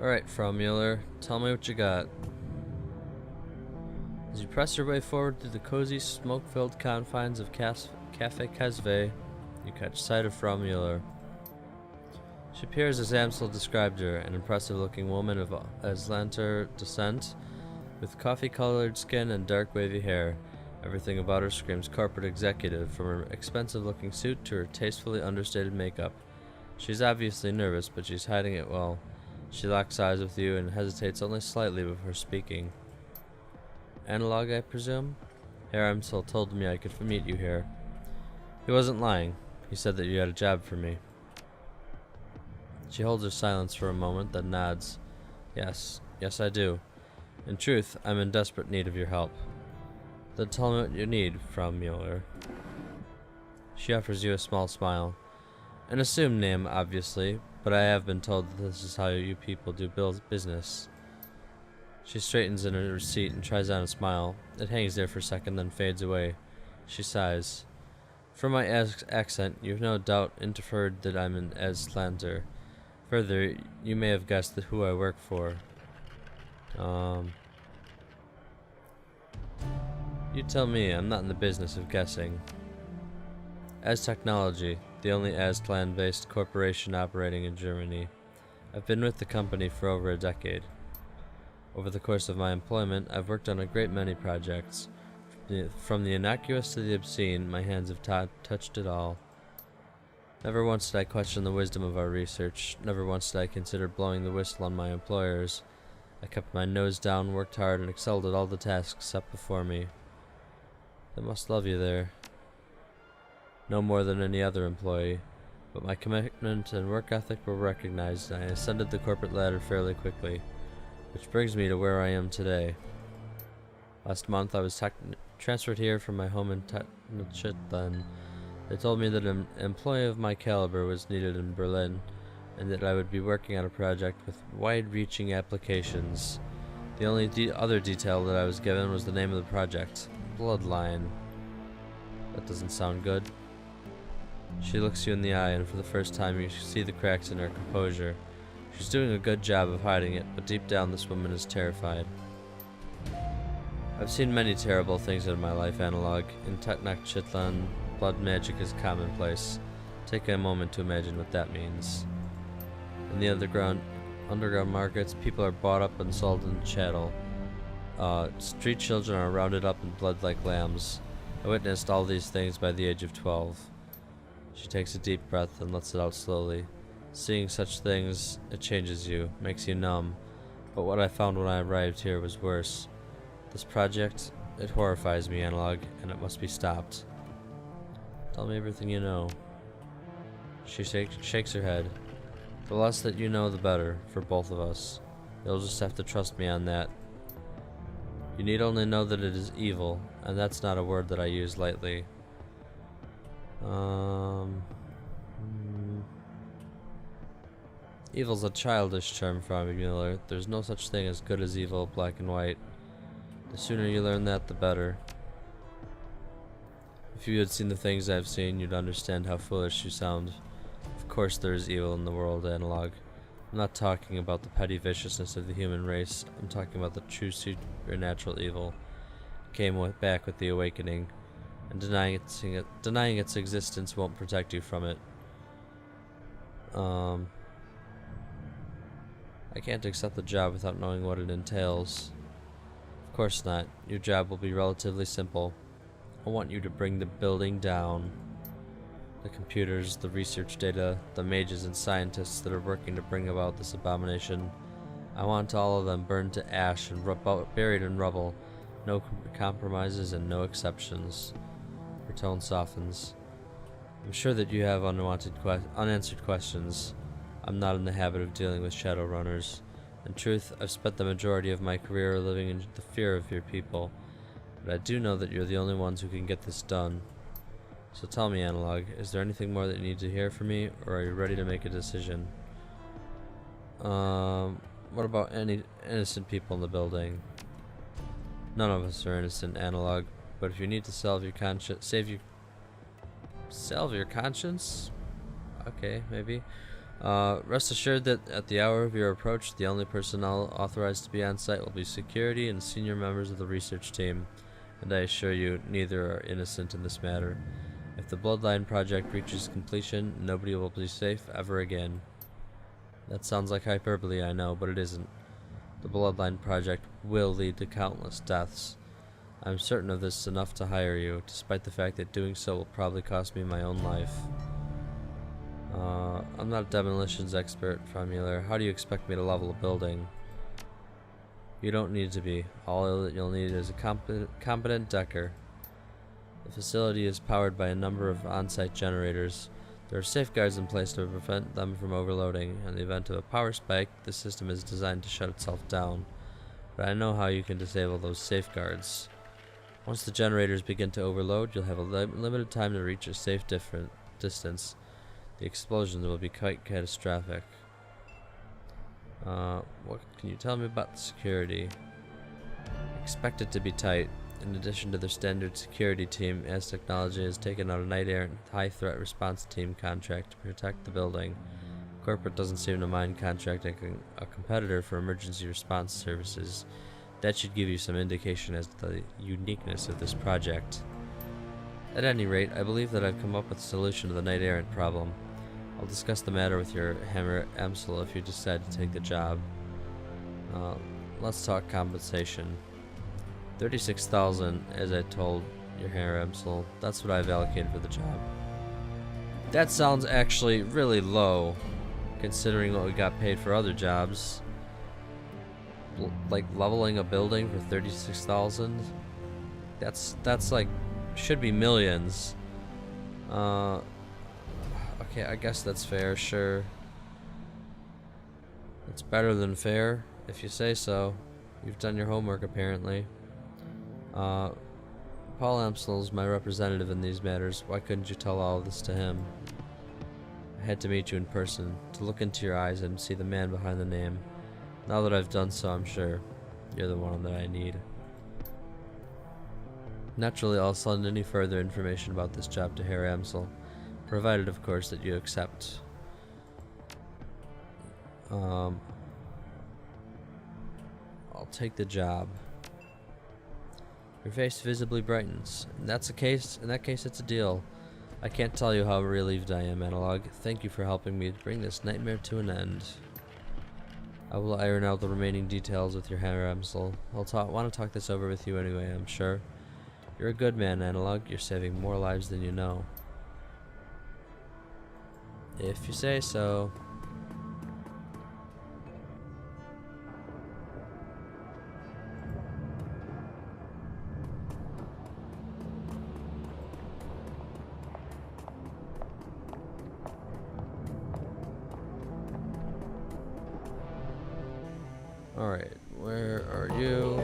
Alright, Frau Mueller, tell me what you got. As you press your way forward through the cozy, smoke-filled confines of Cafe Casve, you catch sight of Frau Mueller. She appears as Amsel described her, an impressive-looking woman of Aslanter descent, with coffee-colored skin and dark wavy hair. Everything about her screams corporate executive, from her expensive-looking suit to her tastefully understated makeup. She's obviously nervous, but she's hiding it well. She locks eyes with you and hesitates only slightly before speaking. Analog, I presume? Herr Amsel told me I could meet you here. He wasn't lying. He said that you had a job for me. She holds her silence for a moment, then nods. Yes I do. In truth, I'm in desperate need of your help. Then tell me what you need, Frau Mueller. She offers you a small smile. An assumed name, obviously, but I have been told that this is how you people do business. She straightens in her seat and tries on a smile. It hangs there for a second, then fades away. She sighs. From my accent, you've no doubt inferred that I'm an Aslanter. Further, you may have guessed who I work for. You tell me, I'm not in the business of guessing. As Technology, the only Aztlan-based corporation operating in Germany. I've been with the company for over a decade. Over the course of my employment, I've worked on a great many projects. From the innocuous to the obscene, my hands have touched it all. Never once did I question the wisdom of our research. Never once did I consider blowing the whistle on my employers. I kept my nose down, worked hard, and excelled at all the tasks set before me. They must love you there. No more than any other employee, but my commitment and work ethic were recognized, and I ascended the corporate ladder fairly quickly, which brings me to where I am today. Last month I was transferred here from my home in Tenochtitlan. They told me that an employee of my caliber was needed in Berlin, and that I would be working on a project with wide-reaching applications. The only other detail that I was given was the name of the project, Bloodline. That doesn't sound good. She looks you in the eye, and for the first time you see the cracks in her composure. She's doing a good job of hiding it, but deep down this woman is terrified. I've seen many terrible things in my life, Analog. In Tenochtitlan, blood magic is commonplace. Take a moment to imagine what that means. In the underground markets, people are bought up and sold in chattel. Street children are rounded up and bled like lambs. I witnessed all these things by the age of 12. She takes a deep breath and lets it out slowly. Seeing such things, it changes you, makes you numb. But what I found when I arrived here was worse. This project, it horrifies me, Analog, and it must be stopped. Tell me everything you know. She shakes her head. The less that you know, the better, for both of us. You'll just have to trust me on that. You need only know that it is evil, and that's not a word that I use lightly. Evil's a childish term, Frau Mueller. There's no such thing as good as evil, black and white. The sooner you learn that, the better. If you had seen the things I've seen, you'd understand how foolish you sound. Of course there is evil in the world, Analog. I'm not talking about the petty viciousness of the human race. I'm talking about the true supernatural evil. It came back with the awakening, and denying its existence won't protect you from it. I can't accept the job without knowing what it entails. Of course not. Your job will be relatively simple. I want you to bring the building down. The computers, the research data, the mages and scientists that are working to bring about this abomination. I want all of them burned to ash and buried in rubble. No compromises and no exceptions. Her tone softens. I'm sure that you have unanswered questions. I'm not in the habit of dealing with Shadowrunners. In truth, I've spent the majority of my career living in the fear of your people. But I do know that you're the only ones who can get this done. So tell me, Analog, is there anything more that you need to hear from me, or are you ready to make a decision? What about any innocent people in the building? None of us are innocent, Analog, but if you need to salve your conscience, salve your conscience? Okay, maybe. Rest assured that at the hour of your approach, the only personnel authorized to be on site will be security and senior members of the research team, and I assure you, neither are innocent in this matter. If the Bloodline project reaches completion, nobody will be safe ever again. That sounds like hyperbole, I know, but it isn't. The Bloodline project will lead to countless deaths. I'm certain of this enough to hire you, despite the fact that doing so will probably cost me my own life. I'm not a demolitions expert, Mueller. How do you expect me to level a building? You don't need to be. All you'll need is a competent decker. The facility is powered by a number of on-site generators. There are safeguards in place to prevent them from overloading. In the event of a power spike, the system is designed to shut itself down. But I know how you can disable those safeguards. Once the generators begin to overload, you'll have a limited time to reach a safe distance. The explosions will be quite catastrophic. What can you tell me about the security? Expect it to be tight. In addition to their standard security team, As Technology has taken out a night errant high threat response team contract to protect the building. Corporate doesn't seem to mind contracting a competitor for emergency response services. That should give you some indication as to the uniqueness of this project. At any rate, I believe that I've come up with a solution to the night errant problem. I'll discuss the matter with your hammer Amsel if you decide to take the job. Let's talk compensation. 36,000, as I told your hammer Amsel. That's what I've allocated for the job. That sounds actually really low, considering what we got paid for other jobs. Like leveling a building for 36,000. That's like should be millions. Okay, I guess that's fair, sure. It's better than fair, if you say so. You've done your homework, apparently. Paul Amsel's my representative in these matters. Why couldn't you tell all of this to him? I had to meet you in person, to look into your eyes and see the man behind the name. Now that I've done so, I'm sure you're the one that I need. Naturally, I'll send any further information about this job to Herr Amsel, provided, of course, that you accept. I'll take the job. Your face visibly brightens. In that case, it's a deal. I can't tell you how relieved I am, Analog. Thank you for helping me bring this nightmare to an end. I will iron out the remaining details with your hammer, Amsel. I'll want to talk this over with you anyway, I'm sure. You're a good man, Analog. You're saving more lives than you know. If you say so. Alright, where are you?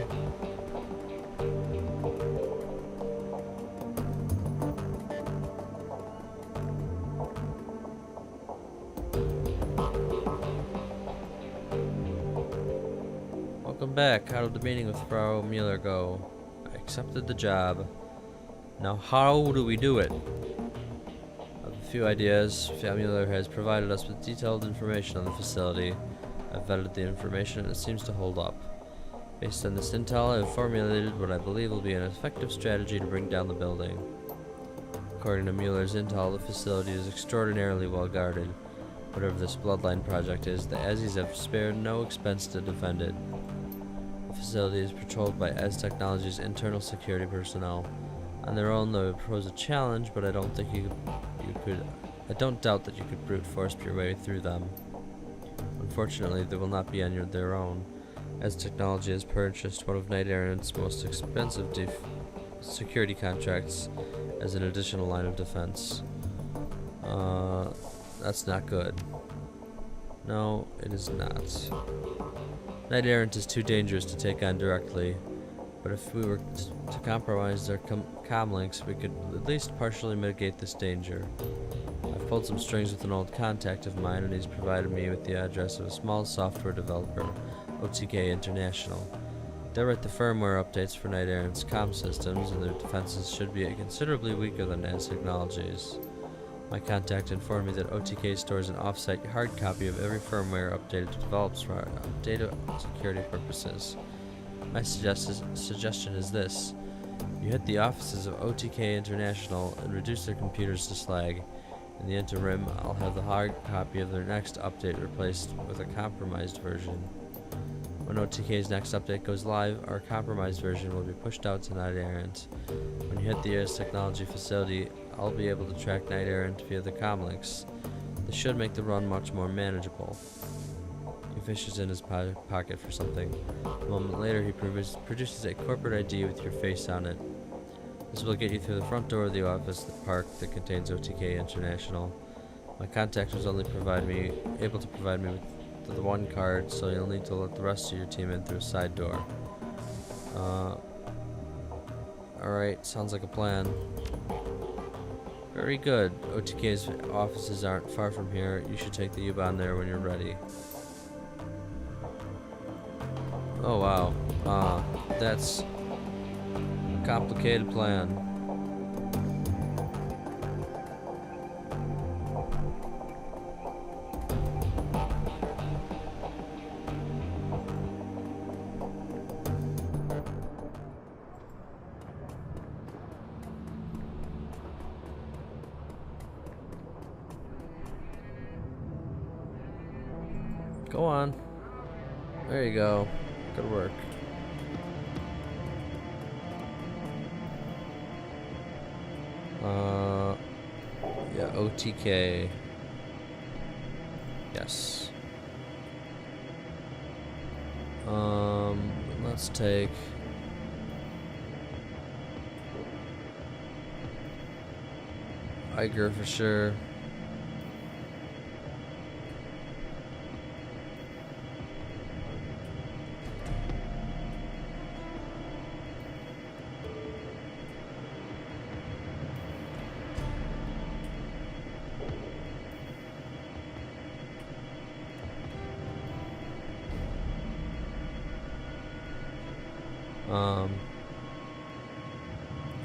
Welcome back. How did the meeting with Frau Mueller go? I accepted the job. Now how do we do it? I have a few ideas. Frau Mueller has provided us with detailed information on the facility. I've vetted the information and it seems to hold up. Based on this intel, I have formulated what I believe will be an effective strategy to bring down the building. According to Mueller's intel, the facility is extraordinarily well guarded. Whatever this Bloodline project is, the Azzies have spared no expense to defend it. The facility is patrolled by Az Technology's internal security personnel. On their own, they would pose a challenge, but I don't think I don't doubt that you could brute force your way through them. Unfortunately, they will not be on their own, as Technology has purchased one of Knight Errant's most expensive security contracts as an additional line of defense. That's not good. No, it is not. Knight Errant is too dangerous to take on directly, but if we were to compromise their comlinks, we could at least partially mitigate this danger. I've pulled some strings with an old contact of mine, and he's provided me with the address of a small software developer, OTK International. They write the firmware updates for Knight Errant's comm systems, and their defenses should be considerably weaker than Az Technology's. My contact informed me that OTK stores an off-site hard copy of every firmware updated to develops for data security purposes. My suggestion is this. You hit the offices of OTK International and reduce their computers to slag. In the interim, I'll have the hard copy of their next update replaced with a compromised version. When OTK's next update goes live, our compromised version will be pushed out to Knight Errant. When you hit the Ares Technology facility, I'll be able to track Knight Errant via the comlinks. This should make the run much more manageable. He fishes in his pocket for something. A moment later, he produces a corporate ID with your face on it. This will get you through the front door of the office at the park that contains OTK International. My contact was only able to provide me with the one card, so you'll need to let the rest of your team in through a side door. Alright, sounds like a plan. Very good. OTK's offices aren't far from here. You should take the U-Bahn there when you're ready. Oh wow. That's a complicated plan. Go on. There you go. Good work. Yeah, OTK. Yes. Let's take Iger for sure.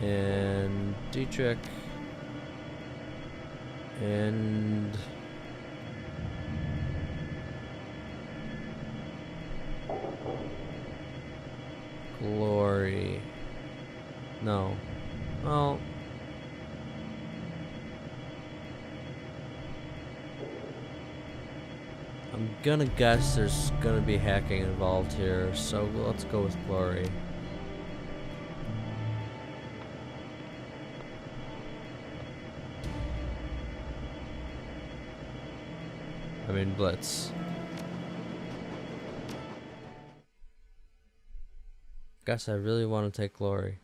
And Dietrich and Glory. No. Well, I'm gonna guess there's gonna be hacking involved here, so let's go with Glory. I mean Blitz. Guess I really want to take Glory.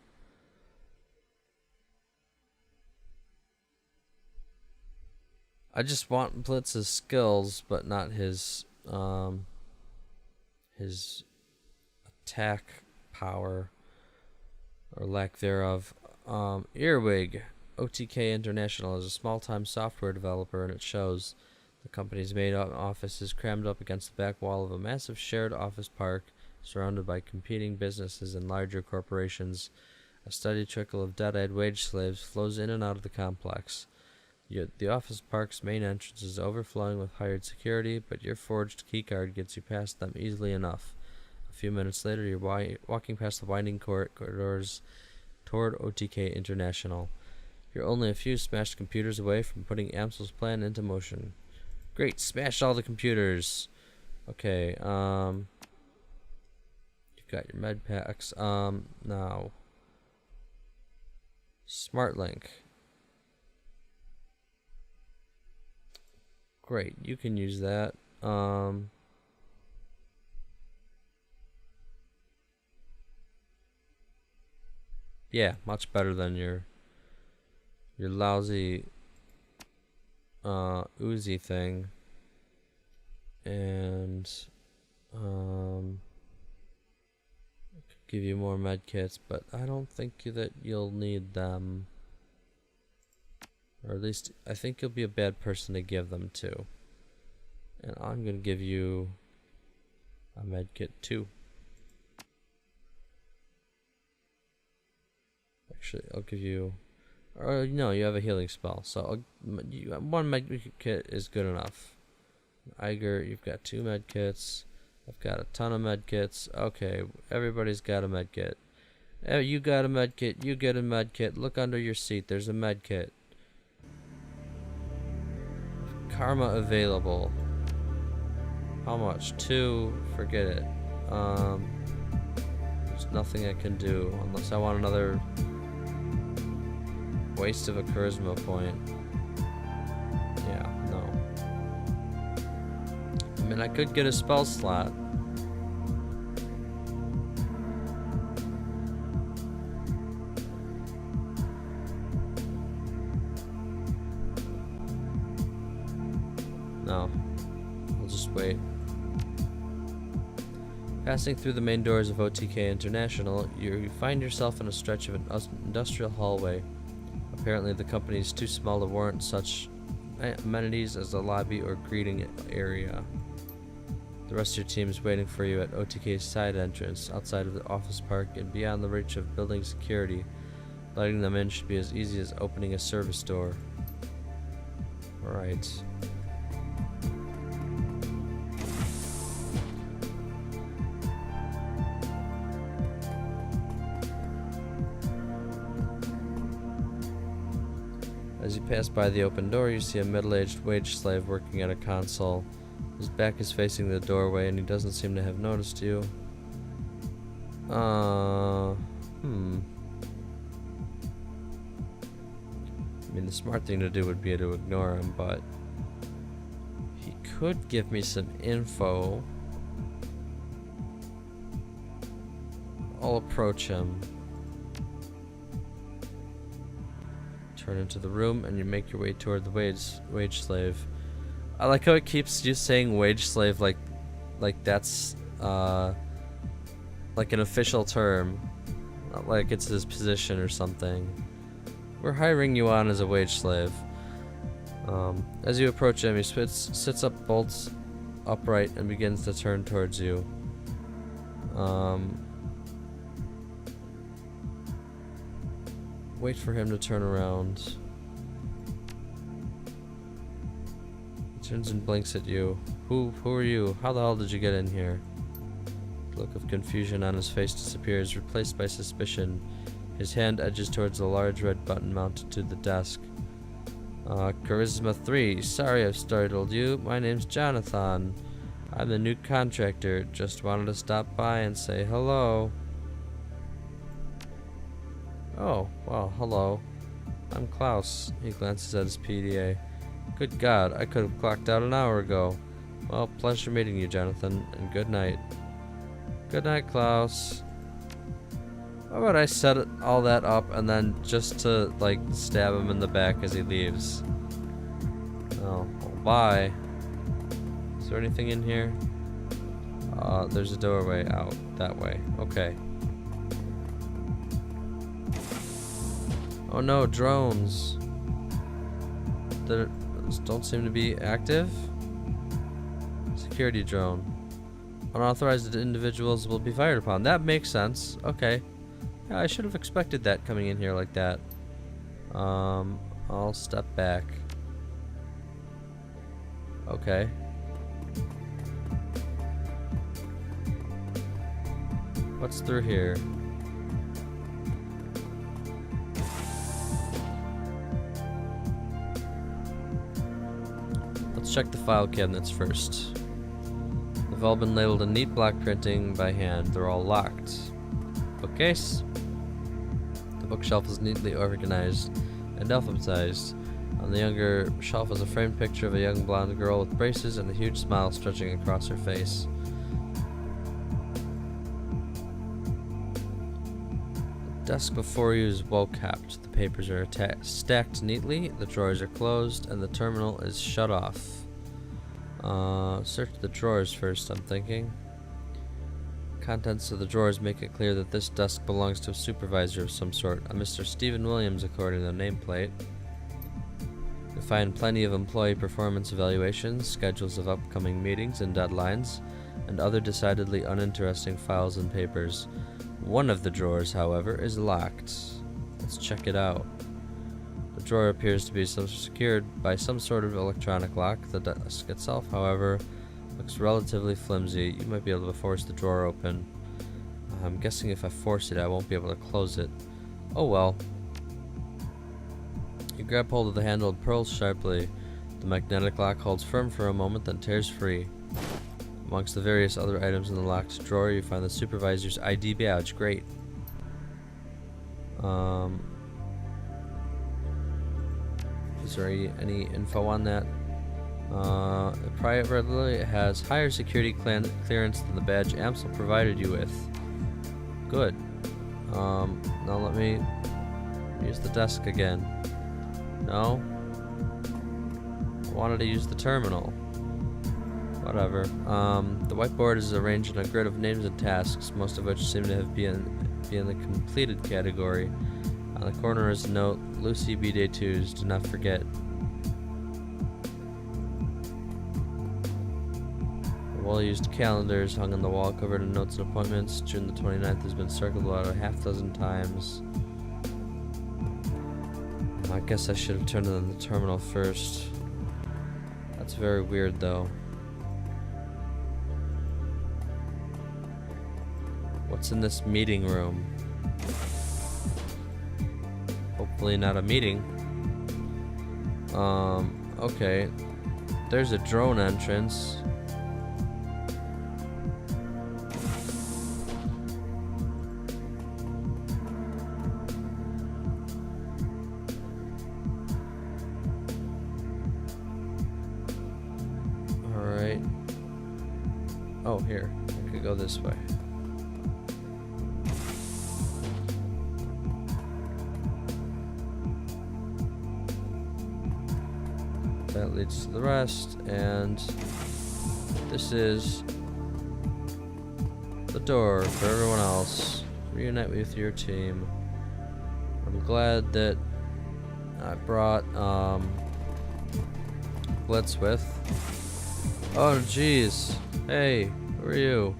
I just want Blitz's skills, but not his attack power or lack thereof. Earwig. OTK International is a small-time software developer, and it shows. The company's main office is crammed up against the back wall of a massive shared office park, surrounded by competing businesses and larger corporations. A steady trickle of dead-eyed wage slaves flows in and out of the complex. Yet the office park's main entrance is overflowing with hired security, but your forged keycard gets you past them easily enough. A few minutes later, you're walking past the winding corridors toward OTK International. You're only a few smashed computers away from putting Amsel's plan into motion. Great, smash all the computers. Okay, you've got your med packs. Now, SmartLink. Great, you can use that. Yeah, much better than your lousy Uzi thing. And could give you more med kits, but I don't think that you'll need them. Or at least I think you'll be a bad person to give them to. And I'm gonna give you a med kit too. Actually, I'll give you. Or no, you have a healing spell. So one med kit is good enough. Iger, you've got 2 med kits. I've got a ton of med kits. Okay, everybody's got a med kit. You got a med kit. You get a med kit. Look under your seat. There's a med kit. Karma available. How much? 2. Forget it. There's nothing I can do unless I want another waste of a charisma point. Yeah, no. I mean, I could get a spell slot. No. I'll just wait. Passing through the main doors of OTK International, you find yourself in a stretch of an industrial hallway. Apparently the company is too small to warrant such amenities as a lobby or greeting area. The rest of your team is waiting for you at OTK's side entrance, outside of the office park and beyond the reach of building security. Letting them in should be as easy as opening a service door. Alright. As you pass by the open door, you see a middle-aged wage slave working at a console. His back is facing the doorway, and he doesn't seem to have noticed you. I mean, the smart thing to do would be to ignore him, but he could give me some info. I'll approach him. Turn into the room, and you make your way toward the wage slave. I like how it keeps you saying wage slave like that's like an official term, not like it's his position or something. We're hiring you on as a wage slave. As you approach him, he sits up bolts upright and begins to turn towards you. Wait for him to turn around. He turns and blinks at you. Who are you? How the hell did you get in here? The look of confusion on his face disappears, replaced by suspicion. His hand edges towards the large red button mounted to the desk. Charisma 3. Sorry I've startled you. My name's Jonathan. I'm the new contractor. Just wanted to stop by and say hello. Oh, well, hello. I'm Klaus. He glances at his PDA. Good God, I could have clocked out an hour ago. Well, pleasure meeting you, Jonathan, and good night. Good night, Klaus. How about I set all that up and then just to, like, stab him in the back as he leaves? Oh, well, bye. Is there anything in here? There's a doorway out that way. Okay. Oh no, drones. They don't seem to be active. Security drone. Unauthorized individuals will be fired upon. That makes sense. Okay. Yeah, I should have expected that coming in here like that. I'll step back. Okay. What's through here? Let's check the file cabinets first. They've all been labeled in neat block printing by hand. They're all locked. Bookcase. The bookshelf is neatly organized and alphabetized. On the younger shelf is a framed picture of a young blonde girl with braces and a huge smile stretching across her face. The desk before you is well kept. The papers are stacked neatly, the drawers are closed, and the terminal is shut off. Search the drawers first, I'm thinking. Contents of the drawers make it clear that this desk belongs to a supervisor of some sort, a Mr. Stephen Williams according to the nameplate. You'll find plenty of employee performance evaluations, schedules of upcoming meetings and deadlines, and other decidedly uninteresting files and papers. One of the drawers, however, is locked. Let's check it out. drawer appears to be secured by some sort of electronic lock. The desk itself, however, looks relatively flimsy. You might be able to force the drawer open. I'm guessing if I force it, I won't be able to close it. Oh well. You grab hold of the handle and pulls sharply. The magnetic lock holds firm for a moment, then tears free. Amongst the various other items in the locked drawer, you find the supervisor's ID badge. Great. Is there any info on that? Privately, it has higher security clearance than the badge Amsel provided you with. Good. Now let me use the desk again. No? I wanted to use the terminal. Whatever. The whiteboard is arranged in a grid of names and tasks, most of which seem to be in the completed category. On the corner is a note, Lucy B. Day 2s, do not forget. The well-used calendar is hung on the wall, covered in notes and appointments. June the 29th has been circled about a half-dozen times. I guess I should have turned it on the terminal first. That's very weird, though. What's in this meeting room? Hopefully not a meeting. Okay. There's a drone entrance. Alright. Oh, here. I could go this way. That leads to the rest, and this is the door for everyone else. Reunite with your team. I'm glad that I brought Blitz with. Oh jeez. Hey, who are you?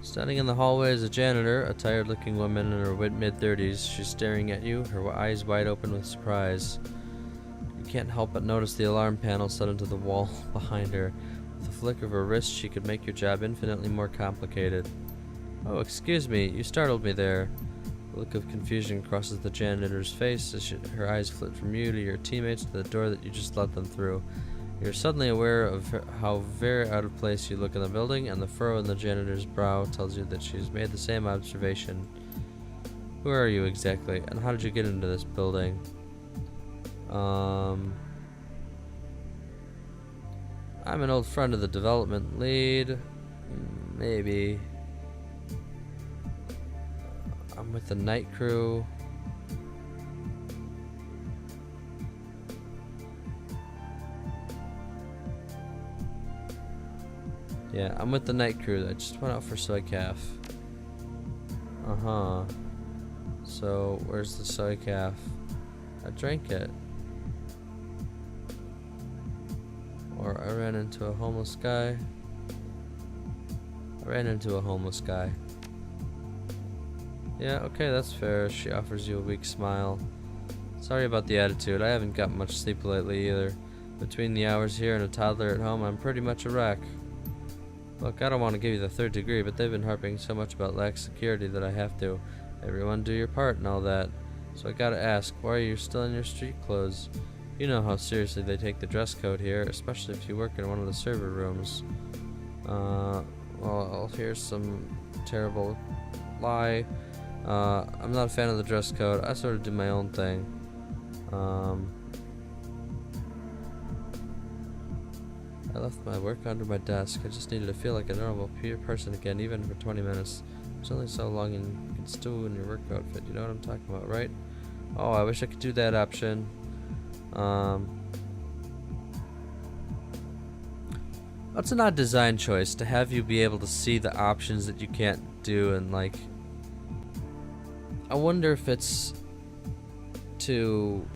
Standing in the hallway is a janitor, a tired-looking woman in her mid-30s. She's staring at you, her eyes wide open with surprise. You can't help but notice the alarm panel set into the wall behind her. With a flick of her wrist, she could make your job infinitely more complicated. Oh, excuse me, you startled me there. A look of confusion crosses the janitor's face as her eyes flit from you to your teammates to the door that you just let them through. You're suddenly aware of how very out of place you look in the building, and the furrow in the janitor's brow tells you that she's made the same observation. Who are you exactly, and how did you get into this building? I'm an old friend of the development lead. Maybe. I'm with the night crew. Yeah, I'm with the night crew. I just went out for soy calf. Uh-huh. So, where's the soy calf? I drank it. Or I ran into a homeless guy. Yeah, okay, that's fair. She offers you a weak smile. Sorry about the attitude. I haven't got much sleep lately either. Between the hours here and a toddler at home, I'm pretty much a wreck. Look, I don't want to give you the third degree, but they've been harping so much about lax security that I have to. Everyone do your part and all that. So I gotta ask, why are you still in your street clothes? You know how seriously they take the dress code here, especially if you work in one of the server rooms. Well, here's some terrible lie. I'm not a fan of the dress code. I sort of do my own thing. I left my work under my desk. I just needed to feel like a normal person again, even for 20 minutes. It's only so long and you can stew in your work outfit. You know what I'm talking about, right? Oh, I wish I could do that option. That's an odd design choice to have you be able to see the options that you can't do, and like, I wonder if it's to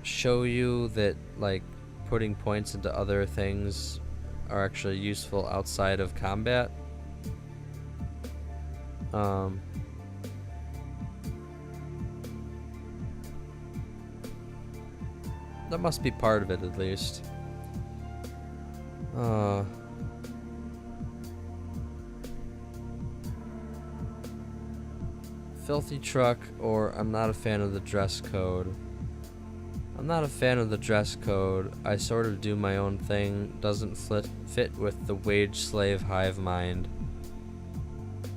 show you that like putting points into other things are actually useful outside of combat. That must be part of it, at least. Filthy truck, or I'm not a fan of the dress code. I'm not a fan of the dress code. I sort of do my own thing. Doesn't fit with the wage slave hive mind.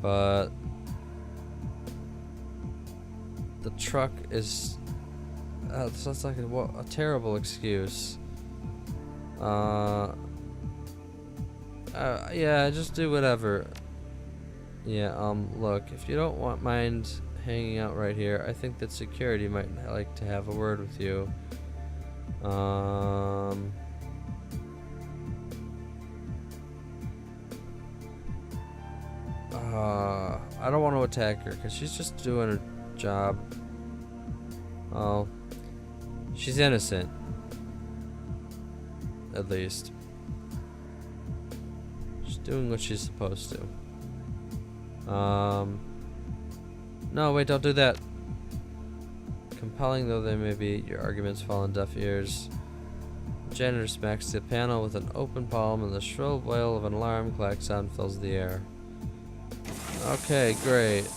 But the truck is... that's like a terrible excuse. Yeah, just do whatever. Yeah, look, if you don't mind hanging out right here, I think that security might like to have a word with you. I don't want to attack her because she's just doing her job. Oh, she's innocent, at least. She's doing what she's supposed to. No, wait, don't do that. Compelling though they may be, your arguments fall on deaf ears. The janitor smacks the panel with an open palm, and the shrill wail of an alarm klaxon fills the air. Okay, great.